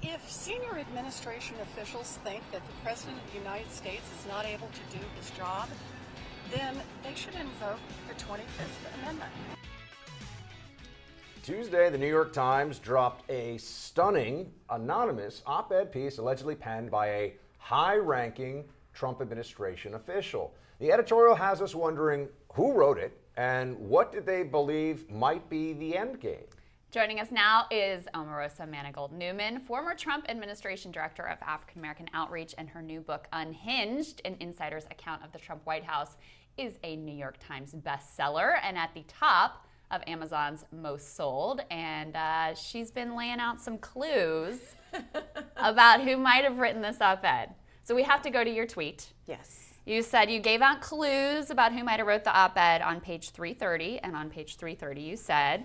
If senior administration officials think that the President of the United States is not able to do his job, then they should invoke the 25th Amendment. Tuesday, the New York Times dropped a stunning, anonymous op-ed piece allegedly penned by a high-ranking Trump administration official. The editorial has us wondering who wrote it and what did they believe might be the end game. Joining us now is Omarosa Manigault Newman, former Trump administration director of African American Outreach, and her new book, Unhinged, an insider's account of the Trump White House, is a New York Times bestseller and at the top of Amazon's most sold. And she's been laying out some clues about who might have written this op-ed. So we have to go to your tweet. Yes. You said you gave out clues about who might have wrote the op-ed on page 330, and on page 330 you said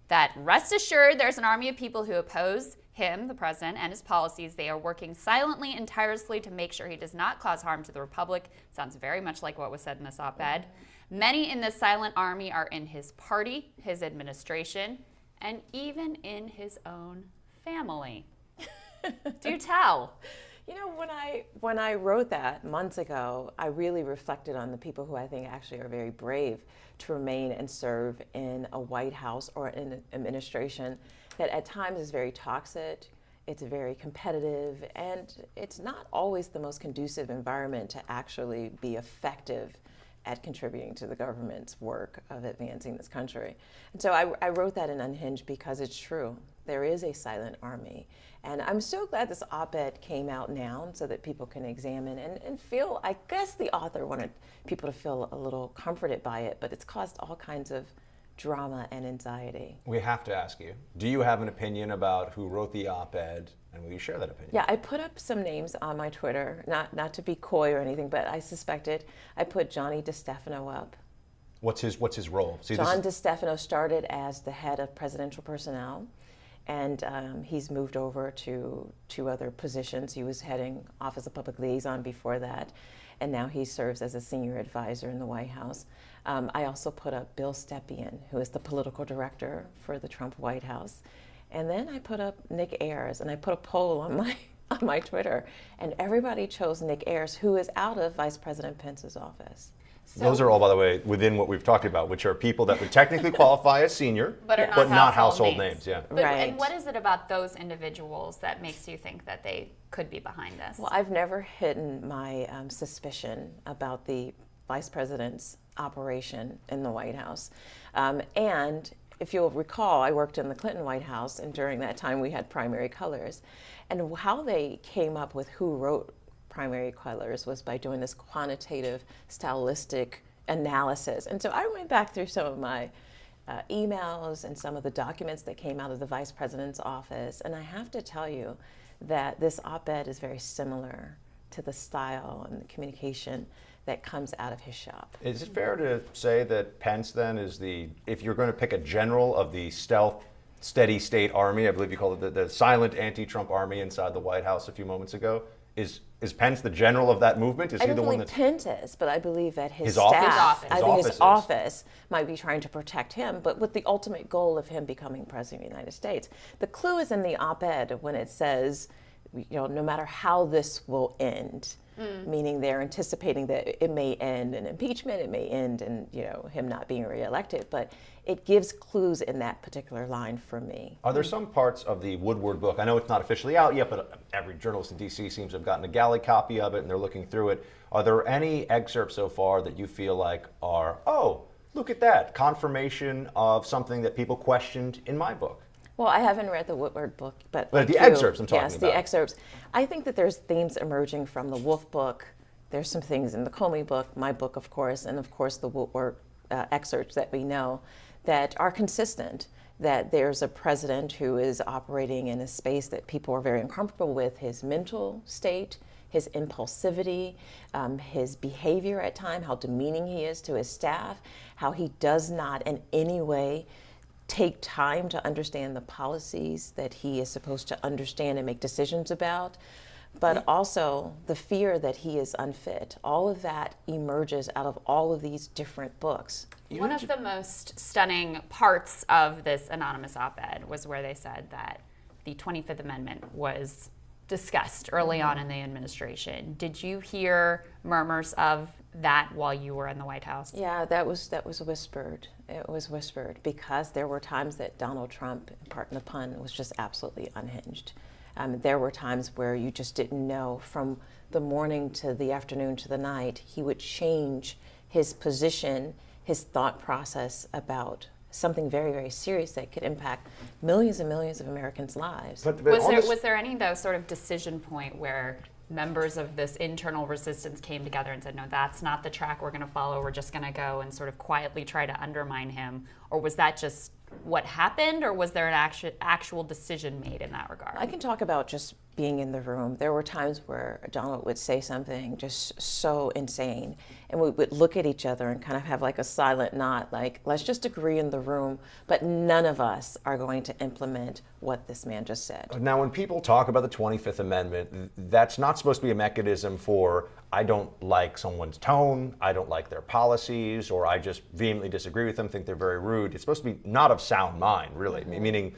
that rest assured there's an army of people who oppose him, the president, and his policies. They are working silently and tirelessly to make sure he does not cause harm to the republic. Sounds very much like what was said in this op-ed. Many in this silent army are in his party, his administration, and even in his own family. Do tell. You know, when I wrote that months ago, I really reflected on the people who I think actually are very brave to remain and serve in a White House or in an administration that at times is very toxic, it's very competitive, and it's not always the most conducive environment to actually be effective at contributing to the government's work of advancing this country. And so I wrote that in Unhinged because it's true. There is a silent army. And I'm so glad this op-ed came out now so that people can examine and feel, I guess the author wanted people to feel a little comforted by it, but it's caused all kinds of drama and anxiety. We have to ask you, do you have an opinion about who wrote the op-ed, and will you share that opinion? Yeah, I put up some names on my Twitter, not to be coy or anything, but I suspected. I put Johnny DeStefano up. What's his role? See, John DeStefano started as the head of presidential personnel, and he's moved over to two other positions. He was heading Office of Public Liaison before that, and now he serves as a senior advisor in the White House. I also put up Bill Stepien, who is the political director for the Trump White House. And then I put up Nick Ayers, and I put a poll on my Twitter, and everybody chose Nick Ayers, who is out of Vice President Pence's office. So, those are all, by the way, within what we've talked about, which are people that would technically qualify as senior, but not household names. Yeah. But, right. And what is it about those individuals that makes you think that they could be behind this? Well, I've never hidden my suspicion about the Vice President's operation in the White House. And if you'll recall, I worked in the Clinton White House, and during that time we had primary colors. And how they came up with who wrote primary colors was by doing this quantitative, stylistic analysis. And so I went back through some of my emails and some of the documents that came out of the Vice President's office, and I have to tell you that this op-ed is very similar to the style and the communication that comes out of his shop. Is it fair to say that Pence then is if you're going to pick a general of the stealth, steady state army, I believe you called it the silent anti-Trump army inside the White House a few moments ago, is Pence the general of that movement? Is I he don't the one believe that Pence is, but I believe that his His staff, office. I think His his office office might be trying to protect him, but with the ultimate goal of him becoming president of the United States. The clue is in the op-ed when it says, no matter how this will end, meaning they're anticipating that it may end in impeachment, it may end in him not being reelected, but it gives clues in that particular line for me. Are there some parts of the Woodward book, I know it's not officially out yet, but every journalist in D.C. seems to have gotten a galley copy of it and they're looking through it. Are there any excerpts so far that you feel like are, oh, look at that, confirmation of something that people questioned in my book? Well, I haven't read the Woodward book, but the excerpts I'm talking about. Yes, the excerpts. I think that there's themes emerging from the Wolf book. There's some things in the Comey book, my book, of course, and of course the Woodward excerpts that we know that are consistent, that there's a president who is operating in a space that people are very uncomfortable with, his mental state, his impulsivity, his behavior at times, how demeaning he is to his staff, how he does not in any way take time to understand the policies that he is supposed to understand and make decisions about, but also the fear that he is unfit. All of that emerges out of all of these different books. One of the most stunning parts of this anonymous op-ed was where they said that the 25th Amendment was discussed early on in the administration. Did you hear murmurs of that while you were in the White House? Yeah, that was whispered. It was whispered because there were times that Donald Trump, pardon the pun, was just absolutely unhinged. There were times where you just didn't know, from the morning to the afternoon to the night, he would change his position, his thought process about something very, very serious that could impact millions and millions of Americans' lives. But was there any, though, sort of decision point where members of this internal resistance came together and said, no, that's not the track we're going to follow, we're just going to go and sort of quietly try to undermine him? Or was that just what happened, or was there an actual decision made in that regard? I can talk about just being in the room. There were times where Donald would say something just so insane, and we would look at each other and kind of have like a silent nod, like, let's just agree in the room, but none of us are going to implement what this man just said. Now, when people talk about the 25th Amendment, that's not supposed to be a mechanism for, I don't like someone's tone, I don't like their policies, or I just vehemently disagree with them, think they're very rude. It's supposed to be not of sound mind, really, meaning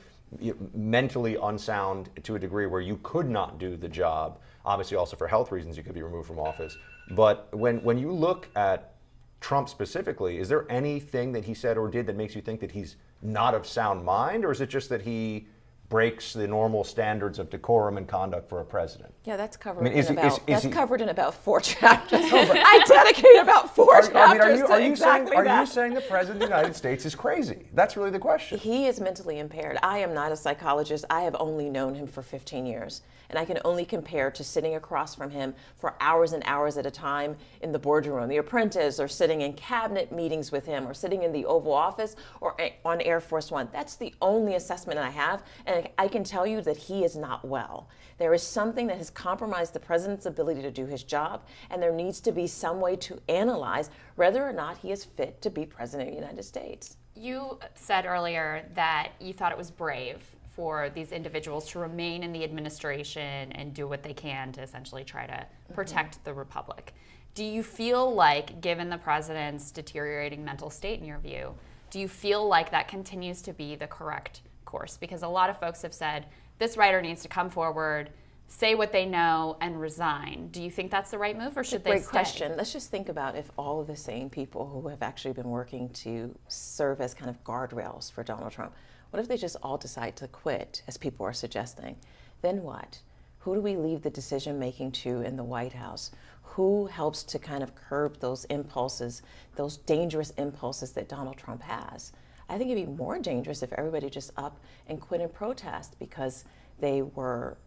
mentally unsound to a degree where you could not do the job. Obviously, also for health reasons, you could be removed from office. But when you look at Trump specifically, is there anything that he said or did that makes you think that he's not of sound mind, or is it just that he breaks the normal standards of decorum and conduct for a president? Yeah, that's covered. I mean, covered in about 4 chapters. I dedicate about 4 chapters to exactly that. Are you saying the president of the United States is crazy? That's really the question. He is mentally impaired. I am not a psychologist. I have only known him for 15 years. And I can only compare to sitting across from him for hours and hours at a time in the boardroom, The Apprentice, or sitting in cabinet meetings with him, or sitting in the Oval Office, or on Air Force One. That's the only assessment I have. And I can tell you that he is not well. There is something that has compromised the president's ability to do his job, and there needs to be some way to analyze whether or not he is fit to be president of the United States. You said earlier that you thought it was brave for these individuals to remain in the administration and do what they can to essentially try to protect the republic. Do you feel like, given the president's deteriorating mental state in your view, do you feel like that continues to be the correct course? Because a lot of folks have said, this writer needs to come forward, say what they know, and resign. Do you think that's the right move, or should they stay? Great question. Let's just think about if all of the same people who have actually been working to serve as kind of guardrails for Donald Trump, what if they just all decide to quit, as people are suggesting? Then what? Who do we leave the decision making to in the White House? Who helps to kind of curb those impulses, those dangerous impulses that Donald Trump has? I think it'd be more dangerous if everybody just up and quit and protest because they were,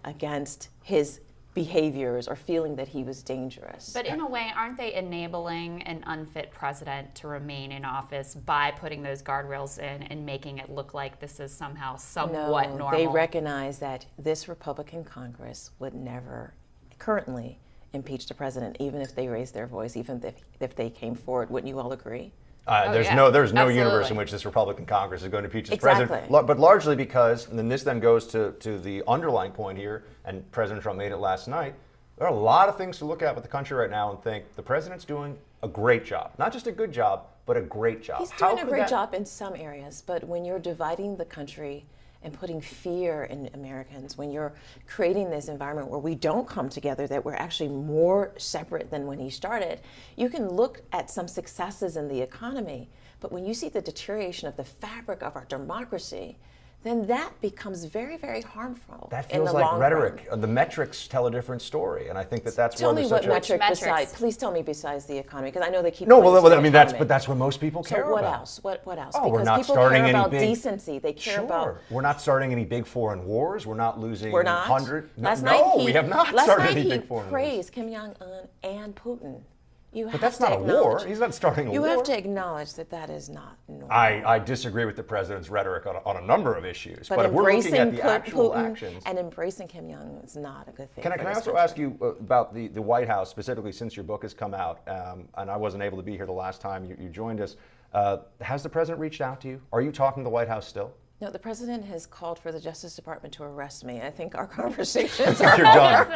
against his behaviors or feeling that he was dangerous. But in a way, aren't they enabling an unfit president to remain in office by putting those guardrails in and making it look like this is somehow somewhat normal? They recognize that this Republican Congress would never currently impeach the president, even if they raised their voice, even if they came forward. Wouldn't you all agree? There's no universe in which this Republican Congress is going to impeach this president, but largely because, and this then goes to the underlying point here, and President Trump made it last night, there are a lot of things to look at with the country right now and think the president's doing a great job. Not just a good job, but a great job. He's doing a great job in some areas, but when you're dividing the country and putting fear in Americans, when you're creating this environment where we don't come together, that we're actually more separate than when he started, you can look at some successes in the economy, but when you see the deterioration of the fabric of our democracy, then that becomes very, very harmful. That feels like rhetoric. The metrics tell a different story, and I think that's where there's such a... Please tell me besides the economy, because I know they keep... that's what most people care about. What else? What else? Oh, because we're not people starting care any about big... decency. They care about... We're not starting any big foreign wars. We're not losing We're not? 100... Last we have not started any big foreign wars. Last night he praised Kim Jong-un and Putin. But that's not a war. He's not starting a war. You have to acknowledge that is not normal. I disagree with the president's rhetoric on a number of issues. But if we're looking at the actual actions... And embracing Kim Jong-un is not a good thing. Can I also ask you about the White House, specifically since your book has come out, and I wasn't able to be here the last time you joined us. Has the president reached out to you? Are you talking to the White House still? No, the president has called for the Justice Department to arrest me. I think our conversations are You're done.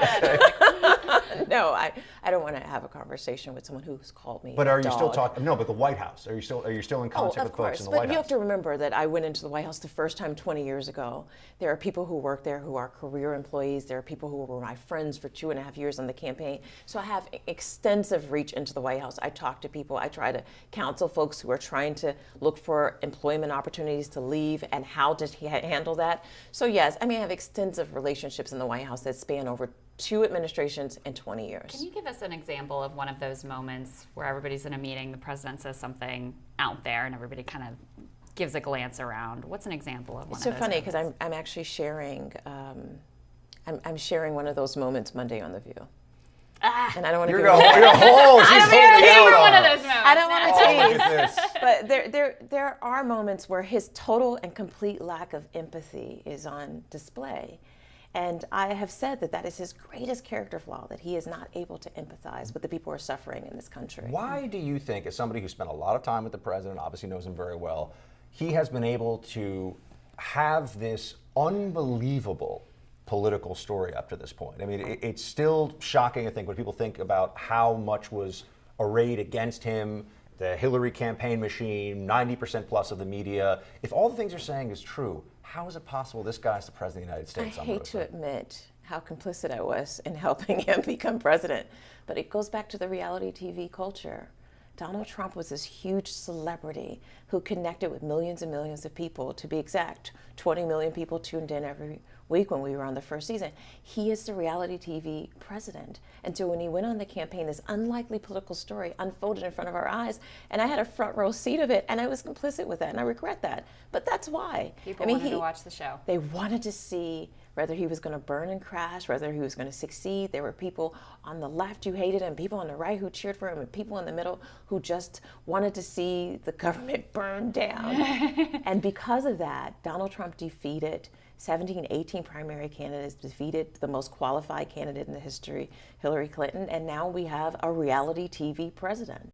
No, I don't want to have a conversation with someone who's called me. But are you still dog. talking? No, but the White House. Are you still in contact of with folks course, in the but White you House? have to remember that I went into the White House the first time 20 years ago. There are people who work there who are career employees. There are people who were my friends for 2.5 years on the campaign. So I have extensive reach into the White House. I talk to people. I try to counsel folks who are trying to look for employment opportunities to leave and how to handle that. So yes, I have extensive relationships in the White House that span over 2 administrations in 20 years. Can you give us an example of one of those moments where everybody's in a meeting, the president says something out there, and everybody kind of gives a glance around? What's an example of one It's of so those funny because moments? I'm actually sharing I'm sharing one of those moments Monday on The View. And I don't want to You're go. going, she's holding Remember out one on of us. those moments. I don't want to Oh, tease. look at this. But there are moments where his total and complete lack of empathy is on display. And I have said that is his greatest character flaw, that he is not able to empathize with the people who are suffering in this country. Why do you think, as somebody who spent a lot of time with the president, obviously knows him very well, he has been able to have this unbelievable political story up to this point? I mean, it's still shocking, I think, when people think about how much was arrayed against him, the Hillary campaign machine, 90% plus of the media. If all the things you're saying is true, how is it possible this guy's the president of the United States? I hate to admit how complicit I was in helping him become president, but it goes back to the reality TV culture. Donald Trump was this huge celebrity who connected with millions and millions of people. To be exact, 20 million people tuned in every week when we were on the first season. He is the reality TV president. And so when he went on the campaign, this unlikely political story unfolded in front of our eyes, and I had a front row seat of it, and I was complicit with that, and I regret that. But that's why. People wanted to watch the show. They wanted to see whether he was going to burn and crash, whether he was going to succeed. There were people on the left who hated him, people on the right who cheered for him, and people in the middle who just wanted to see the government burn down. And because of that, Donald Trump defeated 17, 18 primary candidates, defeated the most qualified candidate in the history, Hillary Clinton, and now we have a reality TV president.